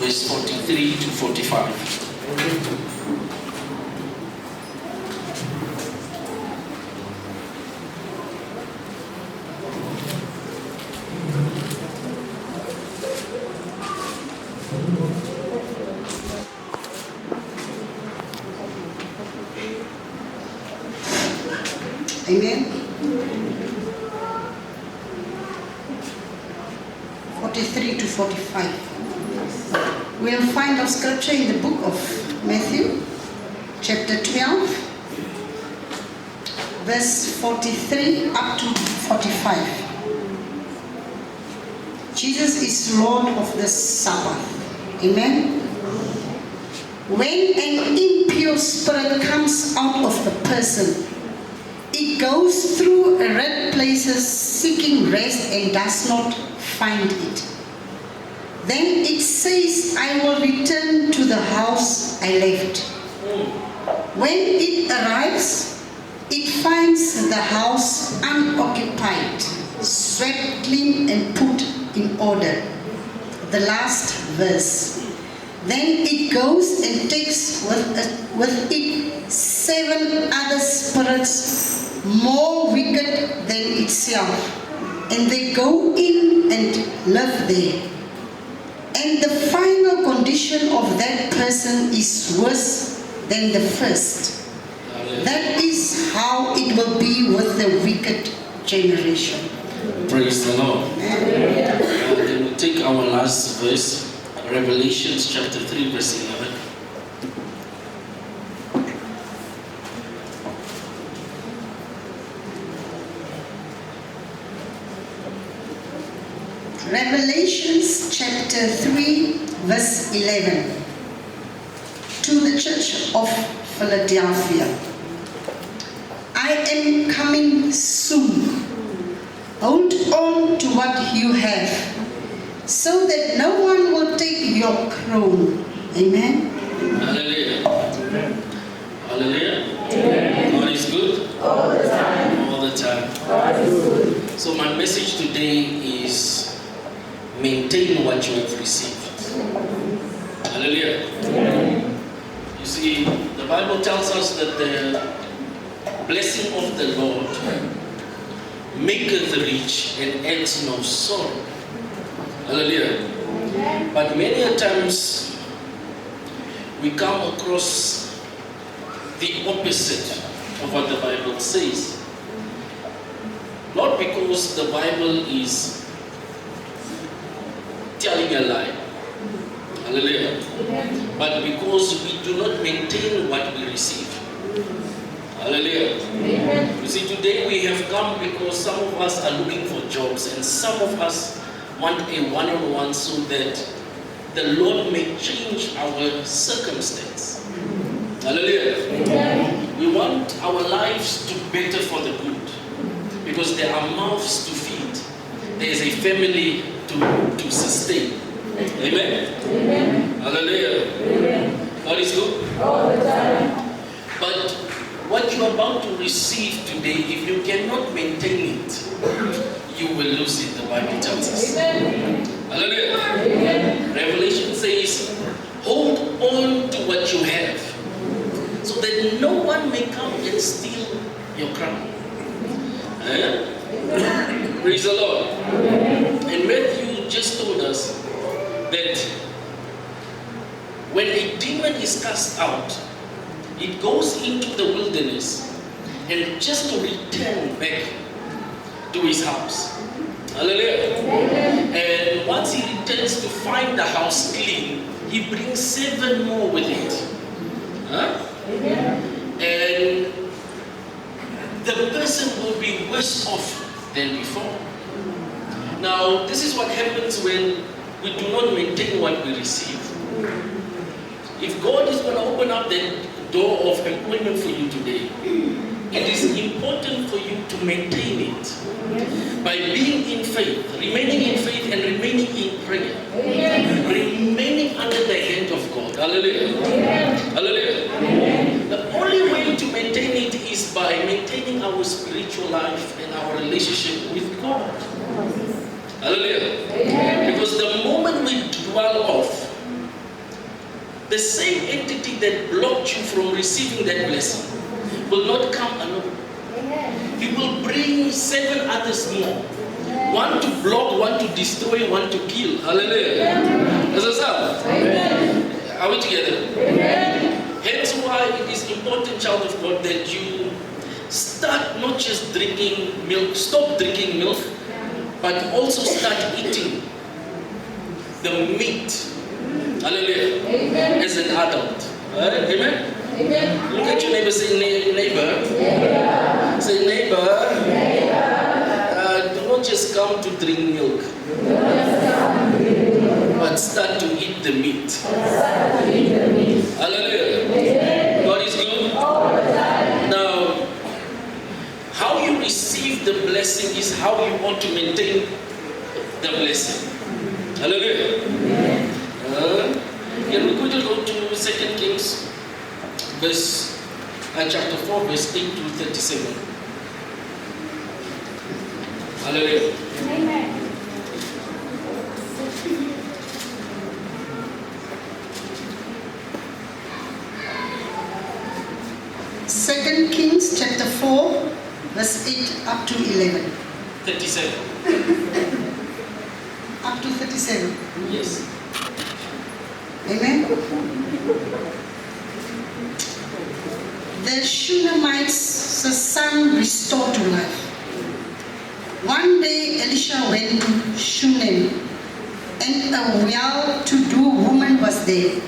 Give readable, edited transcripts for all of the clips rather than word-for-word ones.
verse 43 to 45. Amen. 43 to 45. We'll find our scripture in the book of Matthew, chapter 12, verse 43 up to 45. Jesus is Lord of the Sabbath. Amen. When an impure spirit comes out of the person, it goes through red places seeking rest and does not find it. Then it says, I will return to the house I left. When it arrives, it finds the house unoccupied, swept clean and put in order. The last verse. Then it goes and takes with it 7 other spirits more wicked than itself, and they go in and live there. And the final condition of that person is worse than the first. That is how it will be with the wicked generation. Praise the Lord. Then we take our last verse, Revelation chapter 3, verse 11. Revelations chapter 3, verse 11. To the church of Philadelphia. I am coming soon. Hold on to what you have, so that no one will take your crown. Amen. Hallelujah. Hallelujah. Amen. God is good. All the time. All the time. God is good. So my message today is maintain what you have received. Hallelujah. Amen. You see, the Bible tells us that the blessing of the Lord maketh rich and adds no sorrow. Hallelujah. Amen. But many a times we come across the opposite of what the Bible says. Not because the Bible is telling a lie. Hallelujah. Amen. But because we do not maintain what we receive. Hallelujah. Amen. You see, today we have come because some of us are looking for jobs and some of us want a one-on-one so that the Lord may change our circumstance. Hallelujah. Amen. We want our lives to be better for the good because there are mouths to feed. There is a family to sustain. Amen. Amen. Hallelujah. Amen. God is good. All the time. But what you're about to receive today, if you cannot maintain it, you will lose it, the Bible tells us. Amen. Hallelujah. Amen. Revelation says, hold on to what you have, so that no one may come and steal your crown. Praise the Lord. And Matthew just told us that when a demon is cast out, it goes into the wilderness and just to return back to his house. Hallelujah. And once he returns to find the house clean, he brings 7 more with it. And the person will be worse off than before. Now, this is what happens when we do not maintain what we receive. If God is going to open up the door of employment for you today, it is important for you to maintain it by being in faith, remaining in faith and remaining in prayer. Remaining under the hand of God. Hallelujah. Hallelujah. The only way to maintain it is by maintaining our spiritual life and our relationship with God. Hallelujah. Because the moment we dwell off the same entity that blocked you from receiving that blessing will not come alone. He will bring 7 others more. One to block, one to destroy, one to kill. Hallelujah. That's what's up. Are we together? Hence why it is important, child of God, that you start not just drinking milk, stop drinking milk, but also start eating the meat. Hallelujah. As an adult. Amen? Look at your neighbor, say neighbor. Say neighbor. Do not just come to drink milk, but start to eat the meat. Hallelujah. God is good. Now, how you receive the blessing is how you ought to maintain the blessing. Hallelujah. Can we quickly go to 2 Kings, chapter 4, verse 8 to 37. Hallelujah. Amen. 2 Kings chapter 4, verse 8 up to 11. 37. Up to 37. Yes. Amen. The Shunammite's son restored to life. One day Elisha went to Shunem, and a well-to-do woman was there,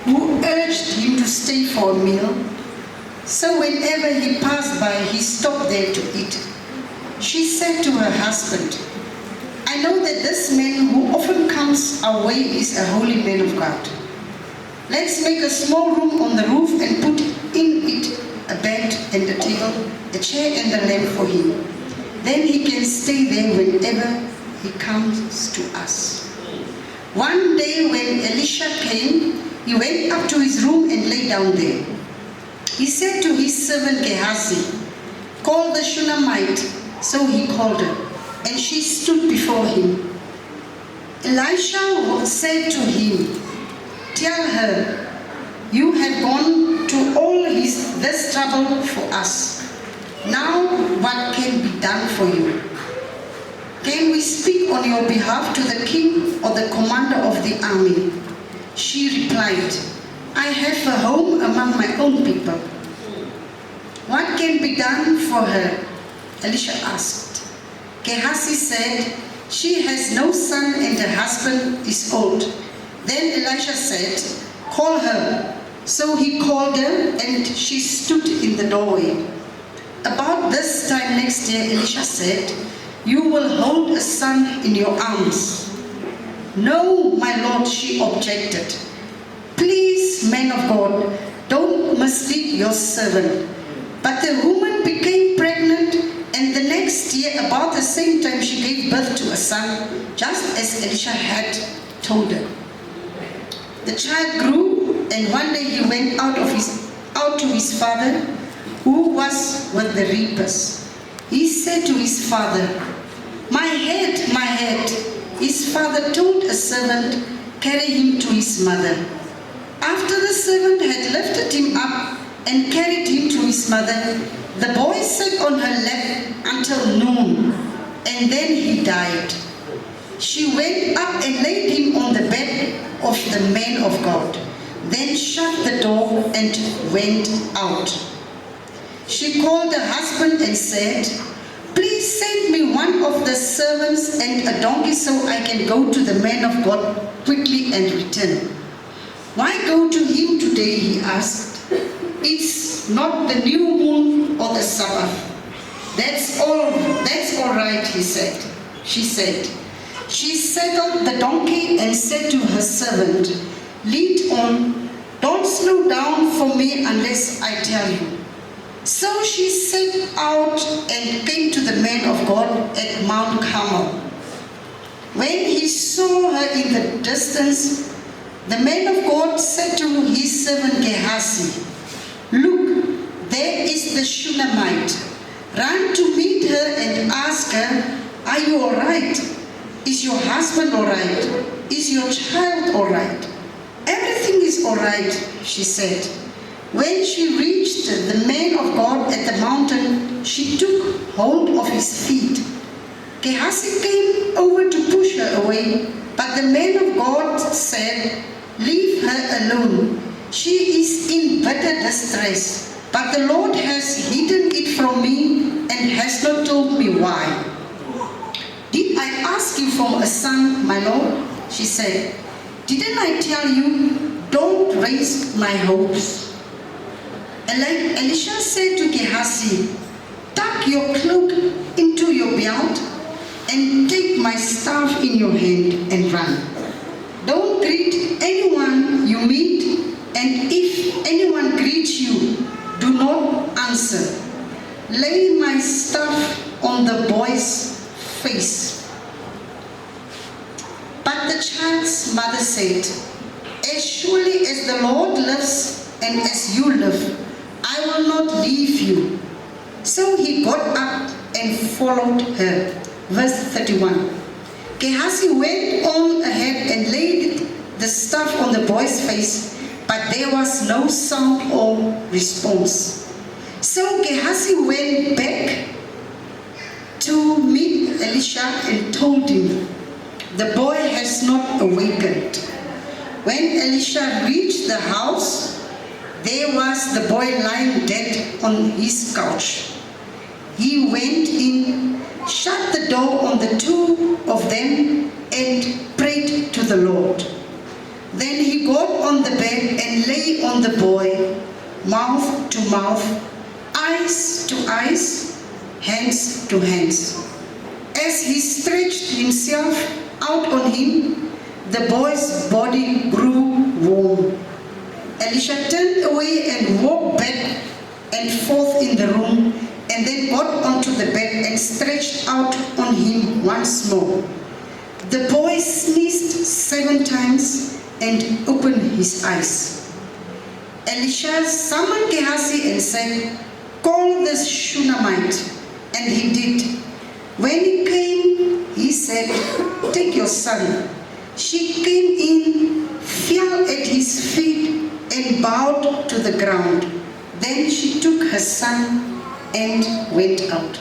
who urged him to stay for a meal. So whenever he passed by, he stopped there to eat. She said to her husband, I know that this man who often comes our way is a holy man of God. Let's make a small room on the roof and put in it a bed and a table, a chair and a lamp for him. Then he can stay there whenever he comes to us. One day when Elisha came, he went up to his room and lay down there. He said to his servant Gehazi, call the Shunammite. So he called her, and she stood before him. Elisha said to him, tell her, you have gone to all this trouble for us. Now what can be done for you? Can we speak on your behalf to the king or the commander of the army? She replied, I have a home among my own people. What can be done for her? Elisha asked. Gehazi said, she has no son and her husband is old. Then Elisha said, call her. So he called her, and she stood in the doorway. About this time next year, Elisha said, you will hold a son in your arms. No, my lord, she objected. Please, man of God, don't mislead your servant. But the woman became pregnant, and the next year, about the same time, she gave birth to a son, just as Elisha had told her. The child grew, and one day he went out to his father, who was with the reapers. He said to his father, my head, my head. His father told a servant, carry him to his mother. After the servant had lifted him up and carried him to his mother, the boy sat on her lap until noon, and then he died. She went up and laid him on the bed of the man of God, then shut the door and went out. She called her husband and said, please send me one of the servants and a donkey so I can go to the man of God quickly and return. Why go to him today? He asked. It's not the new moon or the Sabbath. That's all right, he said. She said. She saddled the donkey and said to her servant, lead on, don't slow down for me unless I tell you. So she set out and came to the man of God at Mount Carmel. When he saw her in the distance, the man of God said to his servant Gehazi, look, there is the Shunammite. Run to meet her and ask her, are you all right? Is your husband all right? Is your child all right? Everything is is all right, she said. When she reached the man of God at the mountain, she took hold of his feet. Gehazi came over to push her away, but the man of God said, "Leave her alone. She is in bitter distress, but the Lord has hidden it from me and has not told me why." "Did I ask you for a son, my Lord?" she said. "Didn't I tell you, don't raise my hopes?" Elisha said to Gehazi, "Tuck your cloak into your belt and take my staff in your hand and run. Don't greet anyone you meet, and if anyone greets you, do not answer. Lay my staff on the boy's face." But the child's mother said, "As surely as the Lord lives and as you live, I will not leave you." So he got up and followed her. Verse 31. Gehazi went on ahead and laid the staff on the boy's face, but there was no sound or response. So Gehazi went back to meet Elisha and told him, "The boy has not awakened." When Elisha reached the house, there was the boy lying dead on his couch. He went in, shut the door on the two of them, and prayed to the Lord. Then he got on the bed and lay on the boy, mouth to mouth, eyes to eyes, hands to hands. As he stretched himself out on him, the boy's body grew warm. Elisha turned away and walked back and forth in the room, and then got onto the bed and stretched out on him once more. The boy sneezed 7 times and opened his eyes. Elisha summoned Gehazi and said, "Call this Shunammite." And he did. When he came, he said, "Take your son." She came in, fell at his feet, and bowed to the ground. Then she took her son and went out.